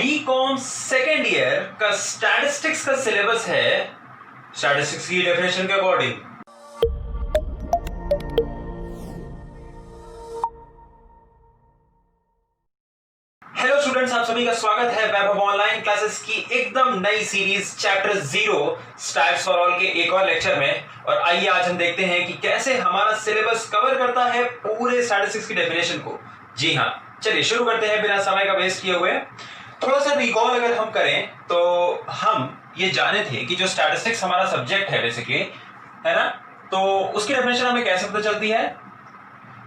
BCom second year का statistics का syllabus है स्टैटिस्टिक्स की डेफिनेशन के अकॉर्डिंग। हेलो स्टूडेंट्स, आप सभी का स्वागत है वैभव ऑनलाइन क्लासेस की एकदम नई series chapter 0 stats for all के एक और लेक्चर में। और आइए आज हम देखते हैं कि कैसे हमारा सिलेबस कवर करता है पूरे स्टैटिस्टिक्स की डेफिनेशन को। जी हाँ, चलिए शुरू करते हैं बिना समय का वेस्ट किए हुए। थोड़ा सा रिकॉल अगर हम करें तो हम ये जाने थे कि जो स्टैटिस्टिक्स हमारा सब्जेक्ट है बेसिकली, है ना, तो उसकी डेफिनेशन हमें कैसे पता चलती है?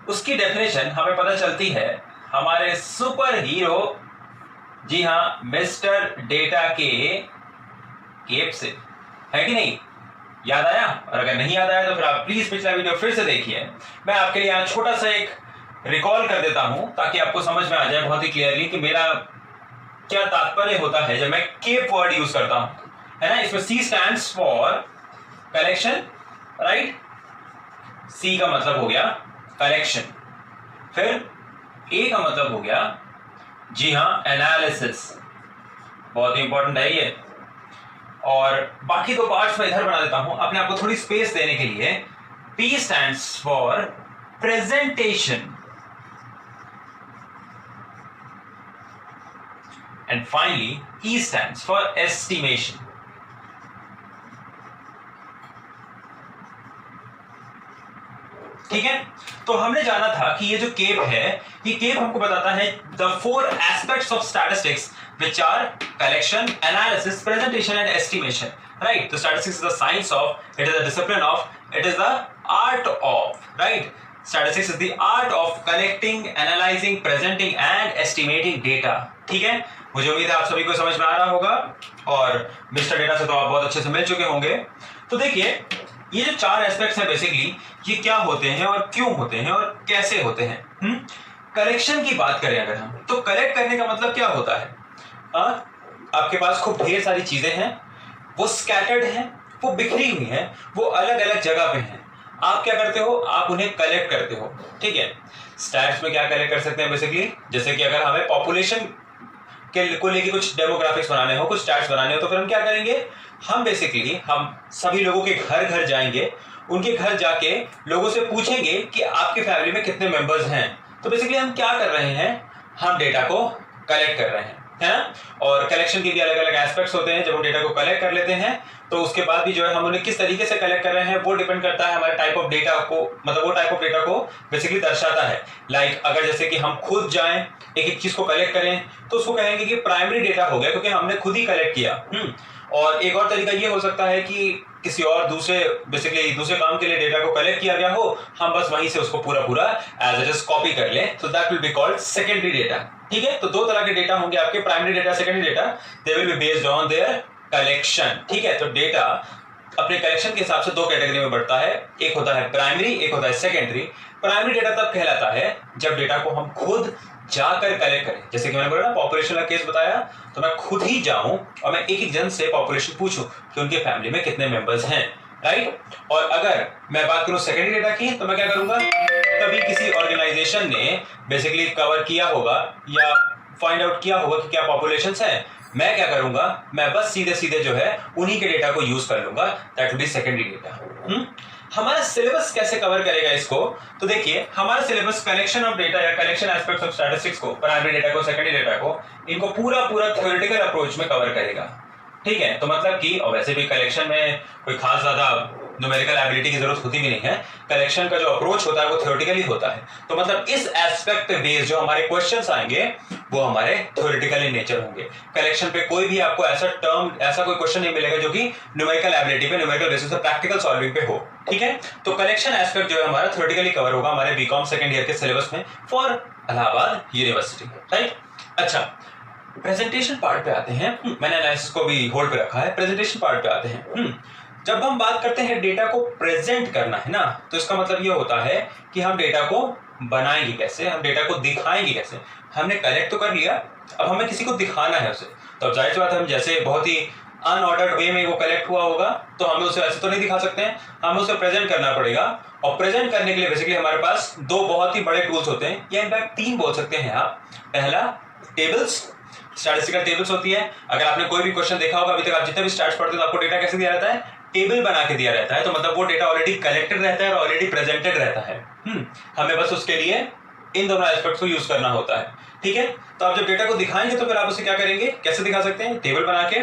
उसकी डेफिनेशन हमें पता चलती है हमारे सुपर हीरो, जी हाँ, मिस्टर डेटा के केप से, है कि नहीं? याद आया? और अगर नहीं याद आया तो फिर आप प्लीज पिछला वीडियो फिर से देखिए। मैं आपके लिए यहाँ छोटा सा एक रिकॉल कर देता हूं ताकि आपको समझ में आ जाए बहुत ही क्लियरली कि मेरा क्या तात्पर्य होता है जब मैं केप वर्ड यूज करता हूं, है ना। इसमें C stands for collection, right. C का मतलब हो गया कलेक्शन, फिर ए का मतलब हो गया, जी हाँ, एनालिसिस। बहुत ही इंपॉर्टेंट है ये। और बाकी दो पार्ट्स मैं इधर बना देता हूं अपने आप को थोड़ी स्पेस देने के लिए। P stands for presentation, and finally E stands for estimation. ठीक है, तो हमने जाना था कि ये जो केप है, ये केप हमको बताता है the 4 aspects of statistics which are collection, analysis, presentation and estimation, right? So statistics is the science of, it is a discipline of, it is the art of, right? Statistics is the art of collecting, analyzing, presenting and estimating data. ठीक है, मुझे उम्मीद है आप सभी को समझ में आ रहा होगा और मिस्टर डेटा से तो आप बहुत अच्छे से मिल चुके होंगे। तो देखिए, ये जो 4 एस्पेक्ट्स हैं बेसिकली, ये क्या होते हैं और क्यों होते हैं और कैसे होते हैं। कलेक्शन की बात करें अगर हम, तो कलेक्ट करने का मतलब क्या होता है? आपके पास खूब ढेर सारी चीजें हैं, वो स्कैटर्ड हैं, वो बिखरी हुई हैं, वो अलग अलग जगह पे हैं। आप क्या करते हो? आप उन्हें कलेक्ट करते हो। ठीक है, स्टैट्स में क्या कलेक्ट कर सकते हैं बेसिकली, जैसे कि अगर हमें पॉपुलेशन को लेके कुछ डेमोग्राफिक्स बनाने हो, कुछ स्टैट्स बनाने हो, तो फिर हम क्या करेंगे? हम बेसिकली हम सभी लोगों के घर घर जाएंगे, उनके घर जाके लोगों से पूछेंगे कि आपके फैमिली में कितने मेंबर्स हैं। तो बेसिकली हम क्या कर रहे हैं? हम डेटा को कलेक्ट कर रहे हैं, है ना। और कलेक्शन के भी अलग अलग एस्पेक्ट्स होते हैं। जब हम डेटा को कलेक्ट कर लेते हैं तो उसके बाद भी जो है हम उन्हें किस तरीके से कलेक्ट कर रहे हैं वो डिपेंड करता है हमारे टाइप ऑफ डेटा को, मतलब वो टाइप ऑफ डेटा को बेसिकली दर्शाता है। लाइक अगर जैसे कि हम खुद जाएं एक एक चीज को कलेक्ट करें तो उसको कहेंगे कि प्राइमरी डेटा हो गया, क्योंकि हमने खुद ही कलेक्ट किया। और एक और तरीका ये हो सकता है कि किसी और दूसरे काम के लिए डेटा को कलेक्ट किया गया हो, हम बस वहीं से उसको पूरा एज इट इज कॉपी कर लें, तो that will be called secondary data. ठीक है, तो 2 तरह के डेटा होंगे आपके, primary data, secondary data. They will be based on their collection. ठीक है, तो डेटा अपने कलेक्शन के हिसाब से 2 कैटेगरी में बढ़ता है, एक होता है प्राइमरी, एक होता है सेकेंडरी। प्राइमरी डेटा तब कहलाता है जब डेटा को हम खुद जाकर कलेक्ट करें। जैसे कि मैंने बोला ना, पॉपुलेशन का केस बताया, तो मैं खुद ही जाऊं और मैं एक एक जन से पॉपुलेशन पूछूं कि उनके फैमिली में कितने मेंबर्स हैं, राइट। और अगर मैं बात करूं सेकेंडरी डेटा की, तो मैं क्या करूंगा? कभी किसी ऑर्गेनाइजेशन ने बेसिकली कवर किया होगा या फाइंड आउट किया होगा कि क्या पॉपुलेशंस हैं, मैं क्या करूंगा? मैं बस सीधे सीधे जो है उन्हीं के डेटा को यूज कर लूंगा, that will B secondary data. हमारा सिलेबस कैसे कवर करेगा इसको? तो देखिए, हमारा सिलेबस कलेक्शन ऑफ डेटा या कलेक्शन एस्पेक्ट्स ऑफ स्टैटिस्टिक्स को, प्राइमरी डेटा को, सेकेंडरी डेटा को, इनको पूरा थ्योरेटिकल अप्रोच में कवर करेगा। ठीक है, तो मतलब कि, और वैसे भी कलेक्शन में कोई खास ज्यादा न्यूमेरिकल एबिलिटी की जरूरत होती भी नहीं है। कलेक्शन का जो अप्रोच होता है वो थ्योरेटिकली होता है। तो मतलब इस एस्पेक्ट पे बेस्ड जो हमारे क्वेश्चंस आएंगे वो हमारे थ्योरेटिकल इन नेचर होंगे। कलेक्शन पे कोई भी आपको ऐसा कोई क्वेश्चन नहीं मिलेगा जो कि न्यूमेरिकल एबिलिटी पे, न्यूमेरिकल बेसिस पे, प्रैक्टिकल सॉल्विंग पे हो। ठीक है, तो कलेक्शन एस्पेक्ट जो है हमारा थ्योरेटिकली कवर होगा हमारे बीकॉम सेकंड ईयर के सिलेबस में फॉर इलाहाबाद यूनिवर्सिटी, राइट। अच्छा, प्रेजेंटेशन पार्ट पे आते हैं। मैंने एनालिसिस को भी होल्ड पे रखा है, प्रेजेंटेशन पार्ट पे आते हैं। जब हम बात करते हैं डेटा को प्रेजेंट करना, है ना, तो इसका मतलब ये होता है कि हम डेटा को बनाएंगे कैसे, हम डेटा को दिखाएंगे कैसे। हमने कलेक्ट तो कर लिया, अब हमें किसी को दिखाना है उसे, तो अब जाहिर सी बात है, हम जैसे बहुत ही अनऑर्डर्ड वे में वो कलेक्ट हुआ होगा तो हमें उसे ऐसे तो नहीं दिखा सकते हैं, हमें उसे प्रेजेंट करना पड़ेगा। और प्रेजेंट करने के लिए बेसिकली हमारे पास 2 बहुत ही बड़े टूल्स होते हैं, या इनफैक्ट 3 बोल सकते हैं आप। पहला टेबल्स, स्टैटिस्टिकल टेबल्स होती है। अगर आपने कोई भी क्वेश्चन देखा होगा अभी तक, आप जितने भी स्टैट्स पढ़ते हो तो आपको डेटा कैसे दिया रहता है, टेबल बना के दिया रहता है। तो मतलब वो डेटा ऑलरेडी कलेक्टेड रहता है और ऑलरेडी प्रेजेंटेड रहता है। हमें बस उसके लिए इन दोनों एस्पेक्ट्स को यूज करना होता है, ठीक है। तो आप जब डेटा को दिखाएंगे तो फिर आप उसे क्या करेंगे, कैसे दिखा सकते हैं, टेबल बना के,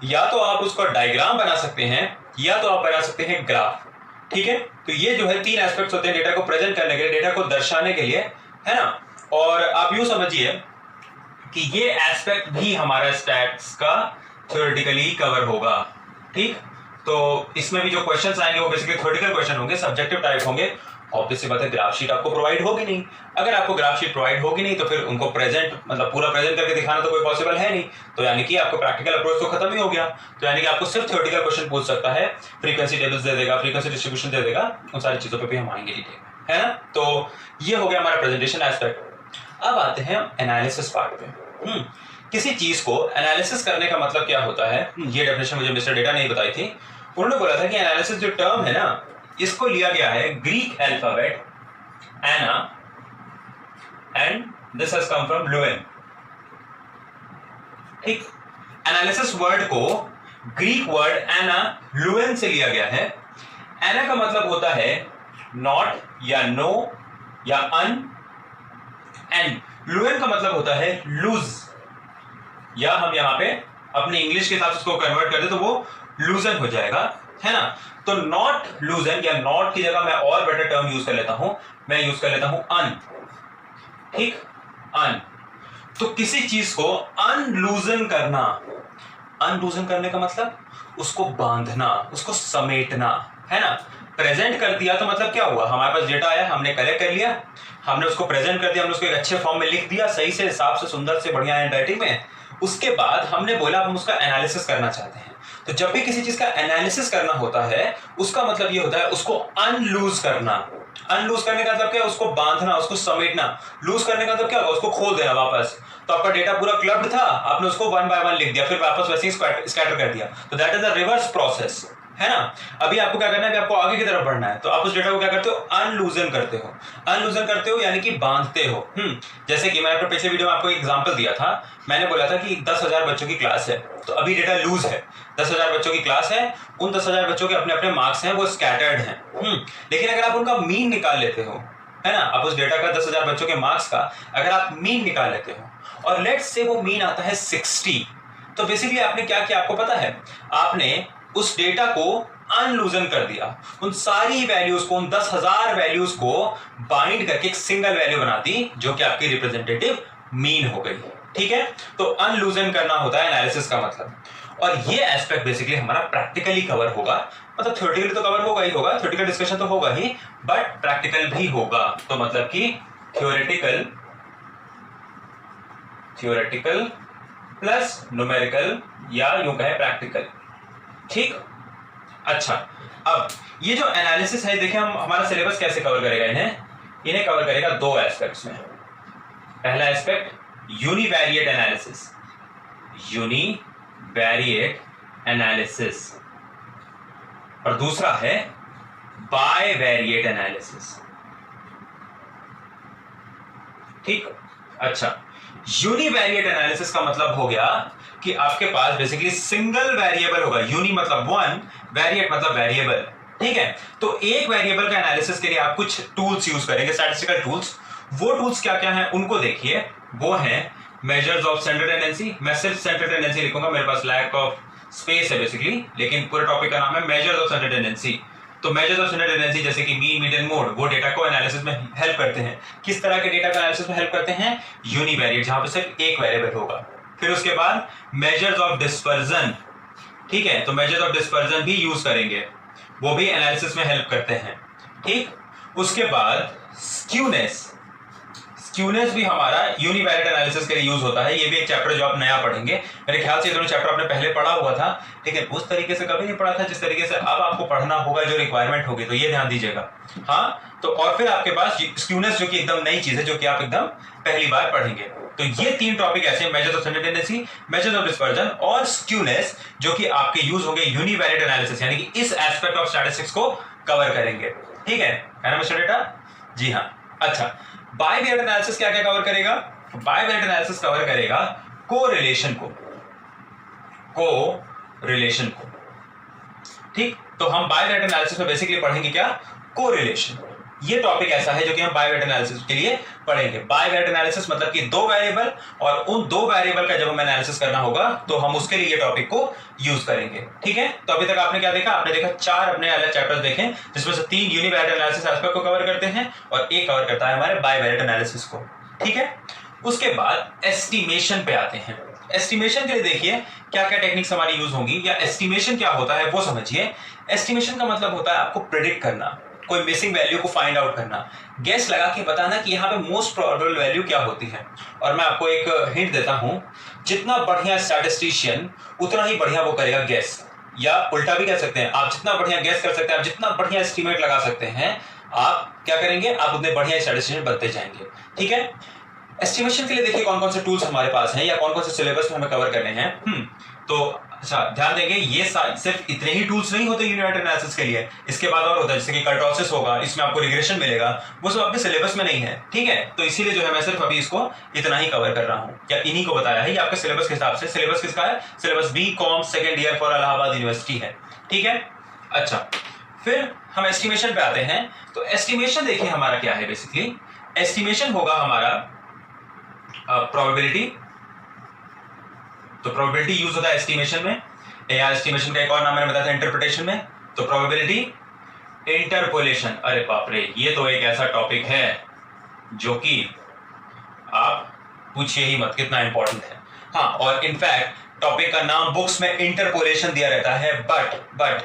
या तो आप उसको डायग्राम बना सकते हैं या तो आप बना सकते हैं ग्राफ, ठीक है। तो ये जो है 3 एस्पेक्ट्स होते हैं डेटा को प्रेजेंट करने के लिए, डेटा को दर्शाने के लिए, है ना। और आप यूं समझिए कि ये एस्पेक्ट भी हमारा स्टैट्स का थ्योरेटिकली कवर होगा, ठीक। तो इसमें भी जो क्वेश्चंस आएंगे वो बेसिकली थ्योरेटिकल क्वेश्चन होंगे, सब्जेक्टिव टाइप होंगे। ऑब्वियस सी बात है, ग्राफ शीट आपको प्रोवाइड होगी नहीं। अगर आपको ग्राफ शीट प्रोवाइड होगी नहीं तो फिर उनको प्रेजेंट मतलब पूरा प्रेजेंट करके दिखाना तो कोई पॉसिबल है नहीं। तो यानी कि आपको प्रैक्टिकल अप्रोच तो खत्म ही हो गया। तो यानी कि आपको सिर्फ थ्योरेटिकल क्वेश्चन पूछ सकता है, फ्रीक्वेंसी टेबल्स दे देगा, फ्रीक्वेंसी डिस्ट्रीब्यूशन दे देगा, उन सारी चीजों पर भी हम आएंगे डिटेल, है ना। तो ये हो गया हमारा प्रेजेंटेशन एस्पेक्ट। अब आते हैं एनालिसिस पार्ट पे। किसी चीज को एनालिसिस करने का मतलब क्या होता है, ये डेफिनेशन मुझे मिस्टर डेटा ने बताई थी। उन्होंने बोला था कि एनालिसिस जो टर्म है ना, इसको लिया गया है Greek alphabet ana and this has come from luein, ठीक। एनालिसिस वर्ड को ग्रीक वर्ड एना लुएन से लिया गया है। एना का मतलब होता है नॉट या नो या अन, एंड लुएन का मतलब होता है लूज, या हम यहां पे अपने इंग्लिश के हिसाब से उसको कन्वर्ट कर दे तो वो लूजन हो जाएगा, है ना। तो नॉट लूजन या नॉट की जगह मैं और बेटर टर्म यूज कर लेता हूं, मैं यूज कर लेता हूं अन, ठीक, अन। तो किसी चीज को अनलूजन करना, अनलूजन करने का मतलब उसको बांधना, उसको समेटना, है ना। प्रेजेंट कर दिया तो मतलब क्या हुआ, हमारे पास डेटा आया, हमने कलेक्ट कर लिया, हमने उसको प्रेजेंट कर दिया, हमने उसको एक अच्छे फॉर्म में लिख दिया, सही से, हिसाब से, सुंदर से, बढ़िया हैंडराइटिंग में। उसके बाद हमने बोला हम उसका एनालिसिस करना चाहते हैं। तो जब भी किसी चीज का एनालिसिस करना होता है उसका मतलब ये होता है उसको अनलूज करना। अनलूज करने का मतलब क्या है, उसको बांधना, उसको समेटना। लूज करने का मतलब क्या होगा, उसको खोल देना वापस। तो आपका डेटा पूरा क्लब्ड था, आपने उसको 1 बाय 1 लिख दिया, फिर वापस वैसे ही स्कैटर कर दिया। तो that is the reverse process, है ना। अभी आपको क्या करना है, अभी आपको आगे की तरफ बढ़ना है, तो आप उस डेटा को क्या करते हो, अनलूजन करते हो। अनलूजन करते हो यानी कि बांधते हो। जैसे कि मैंने अपने पिछले वीडियो में आपको एक एग्जांपल दिया था, मैंने बोला था कि 10,000 बच्चों की क्लास है, तो अभी डेटा लूज है। 10,000 बच्चों की क्लास है, उन 10,000 बच्चों के अपने अपने मार्क्स हैं, वो स्कैटर्ड हैं। लेकिन अगर आप उनका मीन निकाल लेते हो, है ना, आप उस डेटा का 10,000 बच्चों के मार्क्स का अगर आप मीन निकाल लेते हो और लेट्स से वो मीन आता है 60, तो बेसिकली आपने क्या किया आपको पता है, आपने उस डेटा को अनलूजन कर दिया। उन सारी वैल्यूज को, उन 10,000 वैल्यूज को बाइंड करके एक सिंगल वैल्यू बना दी जो कि आपकी रिप्रेजेंटेटिव मीन हो गई, ठीक है। तो अनलूजन करना होता है एनालिसिस का मतलब। और ये एस्पेक्ट बेसिकली हमारा प्रैक्टिकली कवर होगा, मतलब थ्योरेटिकली तो कवर होगा ही होगा, थ्योरेटिकल डिस्कशन तो होगा ही, बट प्रैक्टिकल भी होगा। तो मतलब कि थ्योरेटिकल प्लस न्यूमेरिकल या यूं कहे प्रैक्टिकल, ठीक। अच्छा, अब ये जो एनालिसिस है, देखिए हम हमारा सिलेबस कैसे कवर करेगा, इन्हें कवर करेगा 2 एस्पेक्ट्स में। पहला aspect univariate analysis, univariate analysis, और दूसरा है बायवेरिएट एनालिसिस, ठीक। अच्छा, यूनिवेरिएट एनालिसिस का मतलब हो गया कि आपके पास बेसिकली सिंगल वेरिएबल होगा। यूनि मतलब 1, वेरिएट मतलब वेरिएबल, ठीक है। तो एक वेरिएबल का एनालिसिस के लिए आप कुछ टूल्स यूज करेंगे, स्टैटिस्टिकल टूल्स। वो टूल्स क्या क्या हैं उनको देखिए, वो हैं मेजर्स ऑफ सेंटर टेंडेंसी। मैं सिर्फ सेंटर टेंडेंसी लिखूंगा, मेरे पास लैक ऑफ स्पेस है बेसिकली, लेकिन पूरे टॉपिक का नाम है मेजर्स ऑफ सेंटर टेंडेंसी। तो मेजर्स ऑफ सेंटर टेंडेंसी जैसे कि मीन, मीडियन, मोड, वो डेटा को एनालिसिस में हेल्प करते हैं। किस तरह के डेटा को एनालिसिस में हेल्प करते हैं, यूनिवेरिएट, जहां पे सिर्फ एक वेरिएबल होगा। फिर उसके बाद मेजर्स ऑफ डिस्पर्जन, ठीक है, तो मेजर्स ऑफ डिस्पर्जन भी यूज करेंगे, वो भी एनालिसिस में हेल्प करते हैं, ठीक। उसके बाद स्क्यूनेस, स्क्यूनेस भी हमारा यूनिवेरिएट एनालिसिस के लिए यूज होता है। ये भी एक चैप्टर जो आप नया पढ़ेंगे, मेरे ख्याल से ये दोनों चैप्टर आपने पहले पढ़ा हुआ था, लेकिन उस तरीके से कभी नहीं पढ़ा था जिस तरीके से अब आपको पढ़ना होगा, जो रिक्वायरमेंट होगी, तो ये ध्यान दीजिएगा। हाँ, तो और फिर आपके पास स्क्यूनेस जो कि एकदम नई चीज है, जो कि आप एकदम पहली बार पढ़ेंगे। तो ये 3 टॉपिक ऐसे, measures of centre tendency, measures of dispersion और स्क्यूनेस, जो कि आपके यूज होंगे यूनिवेरिएट एनालिसिस, यानी कि इस एस्पेक्ट ऑफ स्टैटिस्टिक्स को कवर करेंगे, ठीक है ना मिस्टर डेटा? जी हाँ। अच्छा, बायवेरिएट एनालिसिस क्या क्या कवर करेगा? बायवेरिएट एनालिसिस कवर करेगा कोरिलेशन को। ठीक, तो हम बायोडाटा एनालिसिस में बेसिकली पढ़ेंगे क्या? कोरिलेशन। ये टॉपिक ऐसा है जो कि हम बायोडाटा एनालिसिस के लिए पढ़ेंगे। बायोडाटा एनालिसिस मतलब कि दो वेरिएबल, और उन दो वेरिएबल का जब हमें एनालिसिस करना होगा तो हम उसके लिए ये टॉपिक को यूज करेंगे। ठीक है, तो अभी तक आपने क्या देखा? आपने देखा 4 अपने अलग चैप्टर्स देखे, जिसमें से 3 यूनिवेरिएबल एनालिसिस एस्पेक्ट को कवर करते हैं और एक कवर करता है हमारे बायोडाटा एनालिसिस को। ठीक है, उसके बाद एस्टिमेशन पे आते हैं। एस्टिमेशन के लिए देखिए क्या क्या टेक्निक्स हमारी यूज होंगी, या एस्टिमेशन क्या होता है वो समझिए। एस्टिमेशन का मतलब होता है आपको प्रेडिक्ट करना, कोई मिसिंग वैल्यू को फाइंड आउट करना, गेस लगा के बताना कि यहाँ पे मोस्ट प्रोबेबल वैल्यू क्या होती है। और मैं आपको एक हिंट देता हूं, जितना बढ़िया स्टैटिस्टिशियन उतना ही बढ़िया वो करेगा गेस, या उल्टा भी कह सकते हैं, आप जितना बढ़िया गेस कर सकते हैं, आप जितना बढ़िया एस्टिमेट लगा सकते हैं, आप क्या करेंगे? आप उतने बढ़िया स्टैटिस्टिशियन बनते जाएंगे। ठीक है, एस्टिमेशन के लिए देखिए कौन कौन से टूल्स हमारे पास हैं, या कौन कौन से सिलेबस में हमें कवर करने हैं। तो अच्छा ध्यान देंगे, ये सिर्फ इतने ही टूल्स नहीं होते यूनिवेरिएबल एनालिसिस के लिए, इसके बाद और होता है, जैसे कि कर्टोसिस होगा, इसमें आपको रिग्रेशन मिलेगा, वो सब आपके सिलेबस में नहीं है। ठीक है, तो इसीलिए जो है मैं सिर्फ अभी इसको इतना ही कवर कर रहा हूं, या इन्हीं को बताया है। ये आपके सिलेबस के हिसाब से, सिलेबस किसका है? Syllabus BCom second year for Allahabad university है। ठीक है, अच्छा फिर हम एस्टिमेशन पे आते हैं। तो एस्टिमेशन देखिए हमारा क्या है, बेसिकली एस्टिमेशन होगा हमारा प्रोबेबिलिटी। तो प्रोबेबिलिटी यूज होता है एस्टिमेशन में, या एस्टिमेशन का एक और नाम मैंने बताया था इंटरप्रिटेशन में। तो प्रोबेबिलिटी, इंटरपोलेशन, अरे बाप रे, ये तो एक ऐसा टॉपिक है जो कि आप पूछिए ही मत कितना इंपॉर्टेंट है। हाँ, और इनफैक्ट टॉपिक का नाम बुक्स में इंटरपोलेशन दिया रहता है, बट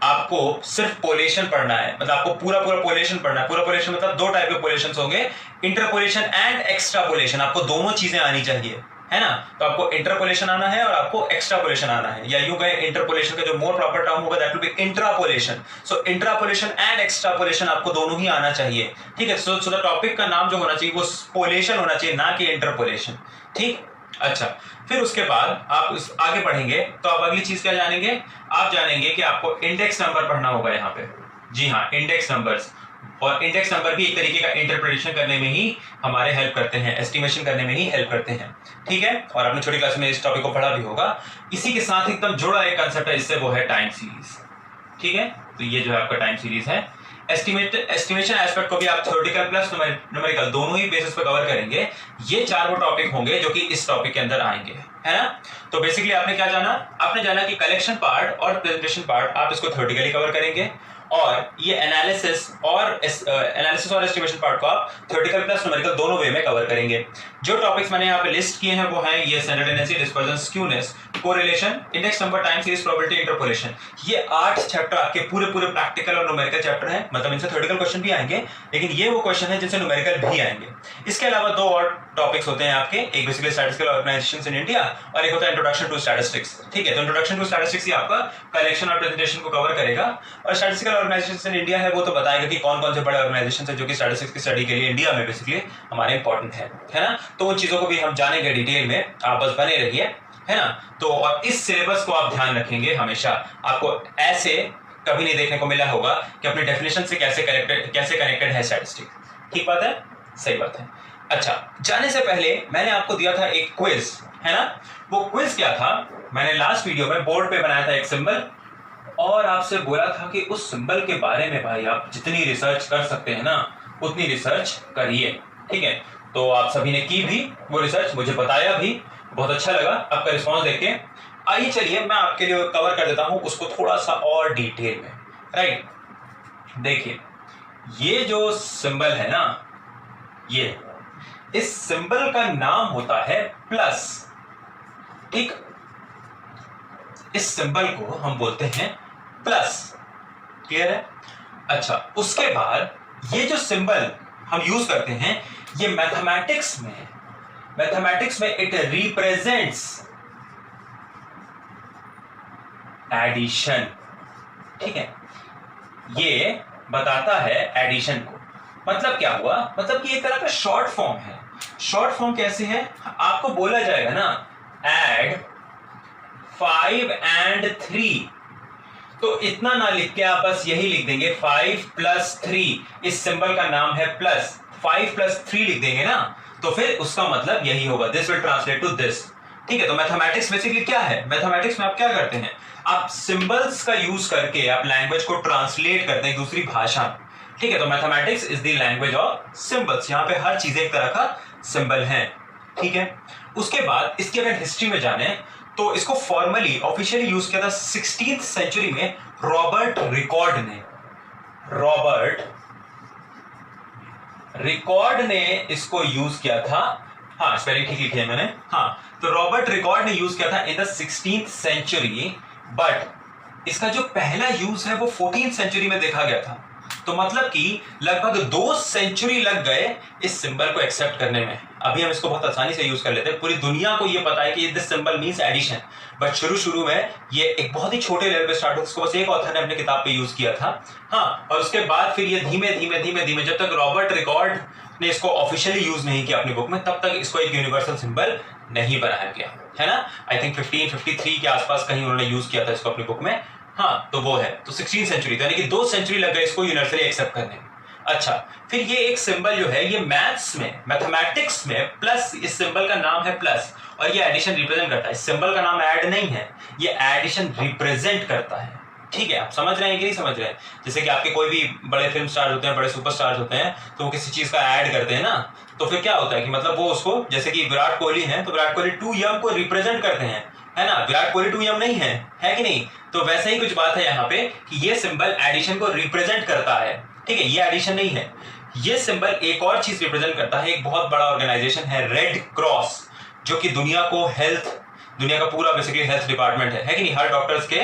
आपको सिर्फ पोलेशन पढ़ना है, मतलब आपको पूरा पोलेशन पढ़ना है। पूरा पोलेशन मतलब 2 टाइप के पोलेशन होंगे, इंटरपोलेशन एंड एक्स्ट्रापोलेशन। आपको दोनों चीजें आनी चाहिए, है ना? तो आपको इंटरपोलेशन आना है और आपको एक्स्ट्रापोलेशन आना है, या यूं कहें इंटरपोलेशन का जो मोर प्रॉपर टर्म होगा that will be intrapolation. So intrapolation and extrapolation आपको दोनों ही आना चाहिए। ठीक है, सो द टॉपिक का नाम जो होना चाहिए वो पोलेशन होना चाहिए, ना कि इंटरपोलेशन। ठीक, अच्छा फिर उसके बाद आप आगे पढ़ेंगे तो आप अगली चीज क्या जानेंगे? आप जानेंगे कि आपको इंडेक्स नंबर पढ़ना होगा यहाँ पे। जी हाँ, इंडेक्स नंबर्स। और इंडेक्स नंबर भी एक तरीके का इंटरप्रिटेशन करने में ही हमारे हेल्प करते हैं, एस्टिमेशन करने में ही हेल्प करते हैं। ठीक है, और आपने छोटी क्लास में इस टॉपिक को पढ़ा भी होगा। इसी के साथ एकदम जुड़ा एक कंसेप्ट है इससे, वो है टाइम सीरीज। ठीक है, तो ये जो है आपका टाइम सीरीज है। एस्टिमेशन एस्पेक्ट को भी आप थ्योरेटिकल प्लस न्यूमेरिकल दोनों ही बेसिस पे कवर करेंगे। ये 4 वो टॉपिक होंगे जो कि इस टॉपिक के अंदर आएंगे, है ना? तो बेसिकली आपने क्या जाना? आपने जाना कि कलेक्शन पार्ट और प्रेजेंटेशन पार्ट आप इसको थ्योरेटिकली कवर करेंगे, और ये एनालिसिस और एस्टिमेशन पार्ट को आप थ्योरेटिकल प्लस न्यूमेरिकल दोनों वे में कवर करेंगे। जो टॉपिक्स मैंने यहाँ पे लिस्ट किए हैं वो हैं ये centre tendency, dispersion, skewness, correlation, index number, time series, probability, interpolation. ये 8 चैप्टर आपके पूरे प्रैक्टिकल और न्यूमेरिकल चैप्टर हैं, मतलब इनसे थ्योरेटिकल क्वेश्चन भी आएंगे, लेकिन ये वो क्वेश्चन है जिनसे न्यूमेरिकल भी आएंगे। इसके अलावा 2 और टॉपिक्स होते हैं आपके, एक basically statistical organisations in India और एक होता है इंट्रोडक्शन टू स्टैटिस्टिक्स। ठीक है, तो इंट्रोडक्शन टू स्टैटिस्टिक्स ही आपका कलेक्शन और प्रेजेंटेशन को कवर करेगा, और स्टैटिस्टिकल ऑर्गेनाइजेशंस इन इंडिया है वो तो बताएगा कि कौन कौन से बड़े ऑर्गेनाइजेशंस हैं जो कि स्टैटिस्टिक्स की स्टडी के लिए इंडिया में बेसिकली हमारे इंपॉर्टेंट है ना? तो उन चीजों को भी हम जानेंगे डिटेल में, आप बस बने रहिए, है ना? तो और इस सिलेबस को आप ध्यान रखेंगे हमेशा। आपको ऐसे कभी नहीं देखने को मिला होगा कि अपनी डेफिनेशन से कैसे कनेक्टेड है स्टैटिस्टिक्स। ठीक बात है, सही बात है। अच्छा, जाने से पहले मैंने आपको दिया था एक क्विज, है ना? वो क्विज क्या था? मैंने लास्ट वीडियो में बोर्ड पे बनाया था एक सिंबल, और आपसे बोला था कि उस सिंबल के बारे में भाई आप जितनी रिसर्च कर सकते हैं ना उतनी रिसर्च करिए। ठीक है, तो आप सभी ने की भी वो रिसर्च, मुझे बताया भी, बहुत अच्छा लगा आपका रिस्पॉन्स देख के। आइए चलिए मैं आपके लिए कवर कर देता हूं उसको थोड़ा सा और डिटेल में। राइट, देखिए ये जो सिंबल है ना, ये इस सिंबल का नाम होता है प्लस। ठीक, इस सिंबल को हम बोलते हैं प्लस। क्लियर है? अच्छा, उसके बाद ये जो सिंबल हम यूज करते हैं ये मैथमेटिक्स में इट रिप्रेजेंट्स एडिशन। ठीक है, ये बताता है एडिशन को। मतलब क्या हुआ? मतलब कि एक तरह का शॉर्ट फॉर्म है। शॉर्ट फॉर्म कैसे है? आपको बोला जाएगा ना ऐड 5 and 3, तो इतना ना लिख के आप बस यही लिख देंगे 5 + 3। इस सिंबल का नाम है प्लस, 5 + 3 लिख देंगे ना, तो फिर उसका मतलब यही होगा, this will translate to this. ठीक है, तो मैथमेटिक्स बेसिकली क्या है? मैथमेटिक्स में आप क्या करते हैं, आप सिंबल्स का यूज करके आप लैंग्वेज को ट्रांसलेट करते हैं दूसरी भाषा में। ठीक है, तो mathematics is the language of symbols. यहाँ पे हर चीज एक तरह का सिंबल है। ठीक है, उसके बाद इसकी अगर हिस्ट्री में जाने तो इसको फॉर्मली ऑफिशियली यूज किया था 16th सेंचुरी में रॉबर्ट रिकॉर्ड ने इसको यूज किया था। हाँ, स्पेलिंग ठीक लिखी है मैंने। हाँ, तो रॉबर्ट रिकॉर्ड ने यूज किया था in the 16th century, but इसका जो पहला यूज है वो 14th सेंचुरी में देखा गया था। तो मतलब कि लगभग 2 सेंचुरी लग गए इस सिंबल को एक्सेप्ट करने में। अभी हम इसको बहुत आसानी से यूज कर लेते हैं, पूरी दुनिया को ये पता है कि this symbol means addition, but शुरू में ये एक बहुत ही छोटे लेवल पे स्टार्ट हुआ, इसको बस एक ऑथर ने अपने किताब पे यूज किया था। हाँ, और उसके बाद फिर ये धीमे धीमे जब तक रॉबर्ट रिकॉर्ड ने इसको ऑफिशियली यूज नहीं किया अपनी बुक में, तब तक इसको एक यूनिवर्सल सिंबल नहीं बनाया गया, है ना। आई थिंक 1553 के आसपास कहीं उन्होंने यूज किया था इसको अपनी बुक में। हाँ, तो वो है, तो 16th सेंचुरी, यानी कि 2 सेंचुरी लग गए इसको यूनिवर्सली एक्सेप्ट करने में। अच्छा, फिर ये एक सिंबल जो है ये मैथ्स में, मैथमेटिक्स में प्लस, इस सिंबल का नाम है प्लस, और ये एडिशन रिप्रेजेंट करता है। इस सिंबल का नाम ऐड नहीं है, ये एडिशन रिप्रेजेंट करता है। ठीक है, आप समझ रहे हैं कि नहीं समझ रहे हैं? जैसे कि आपके कोई भी बड़े फिल्म स्टार होते हैं, बड़े सुपरस्टार होते हैं, तो वो किसी चीज का ऐड करते हैं ना, तो फिर क्या होता है कि मतलब वो उसको, जैसे कि विराट कोहली है तो विराट कोहली 2 यम को रिप्रेजेंट करते हैं, है ना। विराट कोहली 2 यम नहीं है कि नहीं? तो वैसे ही कुछ बात है यहाँ पे कि ये सिंबल एडिशन को रिप्रेजेंट करता है। ठीक है, ये एडिशन नहीं है, ये सिंबल एक और चीज रिप्रेजेंट करता है। एक बहुत बड़ा ऑर्गेनाइजेशन है रेड क्रॉस, जो कि दुनिया का पूरा बेसिकली हेल्थ डिपार्टमेंट है कि नहीं, हर डॉक्टर्स के,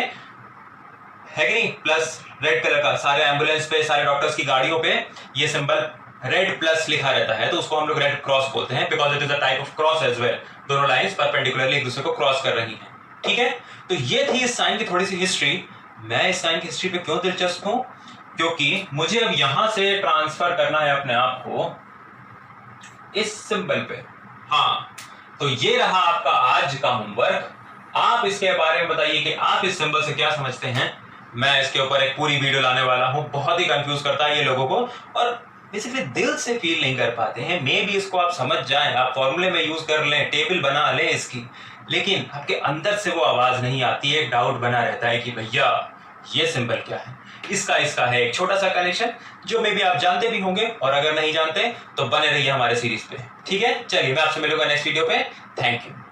है कि नहीं, प्लस रेड कलर का, सारे एम्बुलेंस पे, सारे डॉक्टर्स की गाड़ियों पे ये सिंबल रेड प्लस लिखा रहता है, तो उसको हम लोग रेड क्रॉस बोलते हैं, because it is a type of cross as well. दोनों लाइंस परपेंडिकुलरली एक दूसरे को क्रॉस कर रही हैं। ठीक है, तो ये थी इस साइन की थोड़ी सी हिस्ट्री। मैं इस साइन की हिस्ट्री पे क्यों दिलचस्प हूं? क्योंकि मुझे अब यहां से ट्रांसफर करना है अपने आप को इस सिंबल पे। हाँ, तो ये रहा आपका आज का होमवर्क। आप इसके बारे में बताइए कि आप इस सिंबल से क्या समझते हैं। मैं इसके ऊपर एक पूरी वीडियो लाने वाला हूं। बहुत ही कंफ्यूज करता है ये लोगों को, और बेसिकली दिल से फील नहीं कर पाते हैं। मे भी इसको आप समझ जाएं, आप फॉर्मूले में यूज कर लें, टेबल बना लें इसकी, लेकिन आपके अंदर से वो आवाज नहीं आती है, डाउट बना रहता है कि भैया ये सिंबल क्या है। इसका है एक छोटा सा कनेक्शन, जो मे भी आप जानते भी होंगे, और अगर नहीं जानते तो बने रहिए हमारे सीरीज पे। ठीक है, चलिए मैं आपसे मिलूंगा नेक्स्ट वीडियो पे। Thank you.